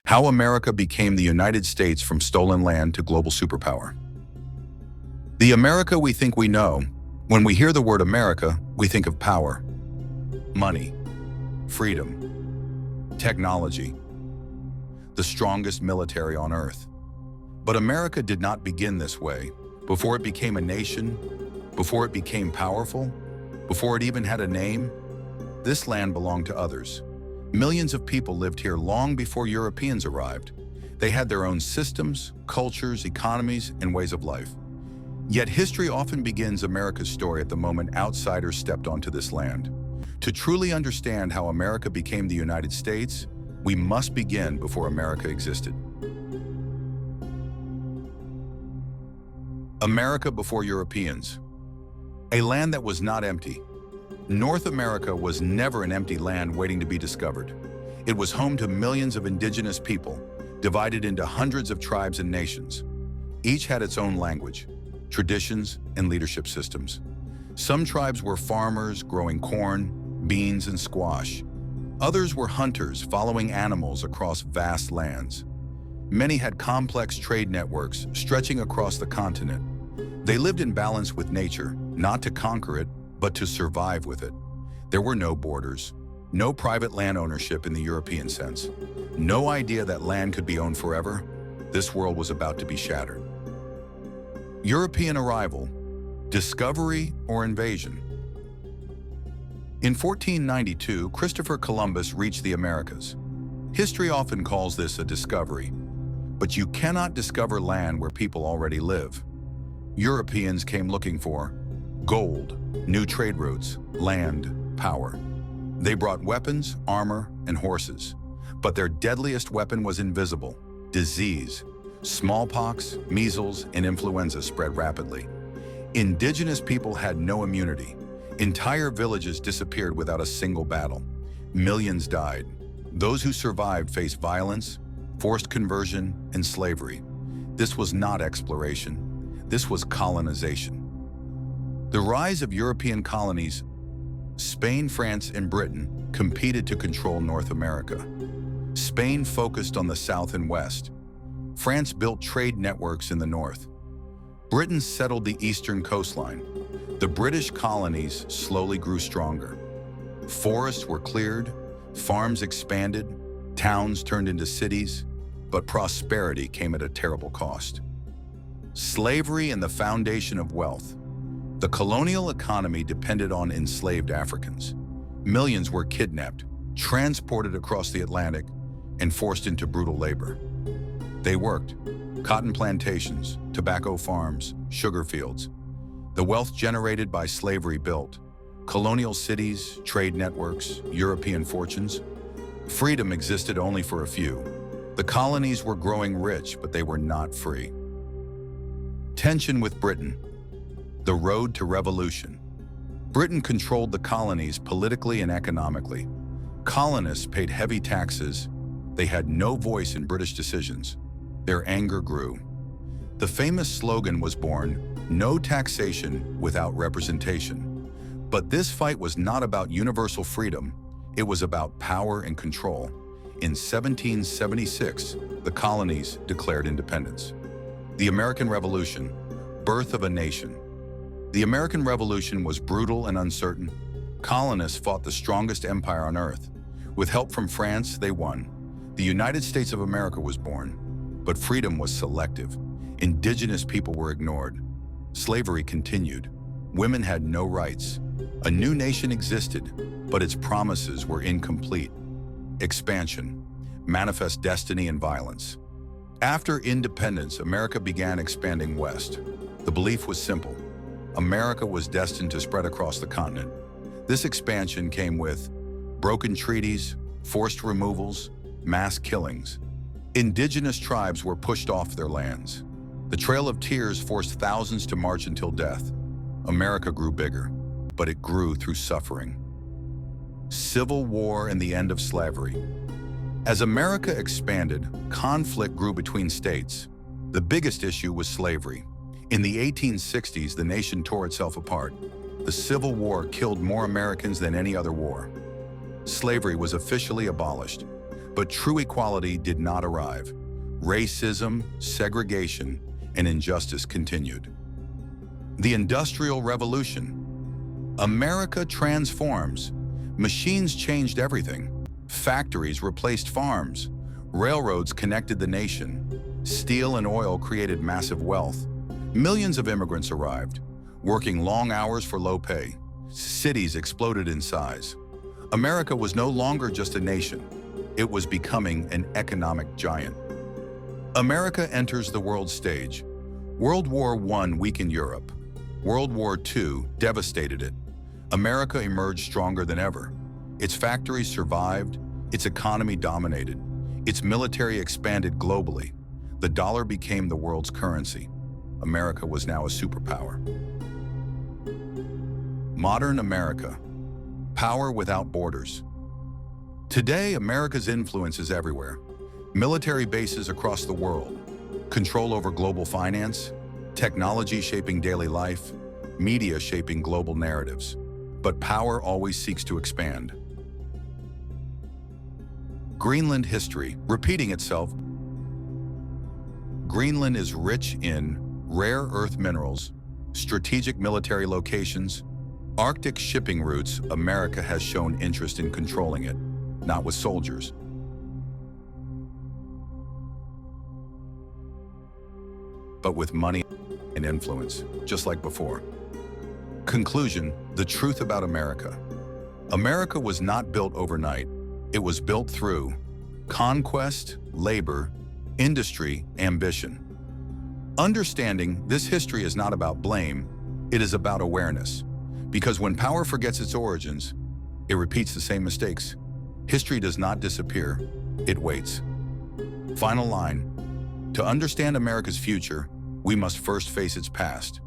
How America became the United States from stolen land to global superpower. The America we think we know, when we hear the word America, we think of power, money, freedom, technology, the strongest military on earth. But America did not begin this way. Before it became a nation, before it became powerful, before it even had a name, this land belonged to others. Millions of people lived here long before Europeans arrived. They had their own systems, cultures, economies, and ways of life. Yet history often begins America's story at the moment outsiders stepped onto this land. To truly understand how America became the United States, we must begin before America existed. America before Europeans. A land that was not empty. North America was never an empty land waiting to be discovered. It was home to millions of indigenous people, divided into hundreds of tribes and nations. Each had its own language, traditions, and leadership systems. Some tribes were farmers growing corn, beans, and squash. Others were hunters following animals across vast lands. Many had complex trade networks stretching across the continent. They lived in balance with nature, not to conquer it, but to survive with it. There were no borders, no private land ownership in the European sense, no idea that land could be owned forever. This world was about to be shattered. European arrival, discovery or invasion. In 1492, Christopher Columbus reached the Americas. History often calls this a discovery, but you cannot discover land where people already live. Europeans came looking for gold, new trade routes, land, power. They brought weapons, armor, and horses. But their deadliest weapon was invisible: disease. Smallpox, measles, and influenza spread rapidly. Indigenous people had no immunity. Entire villages disappeared without a single battle. Millions died. Those who survived faced violence, forced conversion, and slavery. This was not exploration. This was colonization. The rise of European colonies, Spain, France, and Britain competed to control North America. Spain focused on the south and west. France built trade networks in the north. Britain settled the eastern coastline. The British colonies slowly grew stronger. Forests were cleared, farms expanded, towns turned into cities, but prosperity came at a terrible cost. Slavery and the foundation of wealth. The colonial economy depended on enslaved Africans. Millions were kidnapped, transported across the Atlantic, and forced into brutal labor. They worked cotton plantations, tobacco farms, sugar fields. The wealth generated by slavery built colonial cities, trade networks, European fortunes. Freedom existed only for a few. The colonies were growing rich, but they were not free. Tension with Britain. The road to revolution. Britain controlled the colonies politically and economically. Colonists paid heavy taxes. They had no voice in British decisions. Their anger grew. The famous slogan was born, "No taxation without representation." But this fight was not about universal freedom. It was about power and control. In 1776, the colonies declared independence. The American Revolution, birth of a nation. The American Revolution was brutal and uncertain. Colonists fought the strongest empire on earth. With help from France, they won. The United States of America was born. But freedom was selective. Indigenous people were ignored. Slavery continued. Women had no rights. A new nation existed, but its promises were incomplete. Expansion, manifest destiny and violence. After independence, America began expanding west. The belief was simple. America was destined to spread across the continent. This expansion came with broken treaties, forced removals, mass killings. Indigenous tribes were pushed off their lands. The Trail of Tears forced thousands to march until death. America grew bigger, but it grew through suffering. Civil War and the end of slavery. As America expanded, conflict grew between states. The biggest issue was slavery. In the 1860s, the nation tore itself apart. The Civil War killed more Americans than any other war. Slavery was officially abolished. But true equality did not arrive. Racism, segregation, and injustice continued. The Industrial Revolution. America transforms. Machines changed everything. Factories replaced farms. Railroads connected the nation. Steel and oil created massive wealth. Millions of immigrants arrived, working long hours for low pay. Cities exploded in size. America was no longer just a nation. It was becoming an economic giant. America enters the world stage. World War I weakened Europe. World War II devastated it. America emerged stronger than ever. Its factories survived, its economy dominated, its military expanded globally. The dollar became the world's currency. America was now a superpower. Modern America. Power without borders. Today, America's influence is everywhere. Military bases across the world, control over global finance, technology shaping daily life, media shaping global narratives. But power always seeks to expand. Greenland history, repeating itself. Greenland is rich in rare earth minerals, strategic military locations, Arctic shipping routes. America has shown interest in controlling it, not with soldiers, but with money and influence, just like before. Conclusion, the truth about America. America was not built overnight. It was built through conquest, labor, industry, ambition. Understanding this history is not about blame, it is about awareness. Because when power forgets its origins, it repeats the same mistakes. History does not disappear, it waits. Final line. To understand America's future, we must first face its past.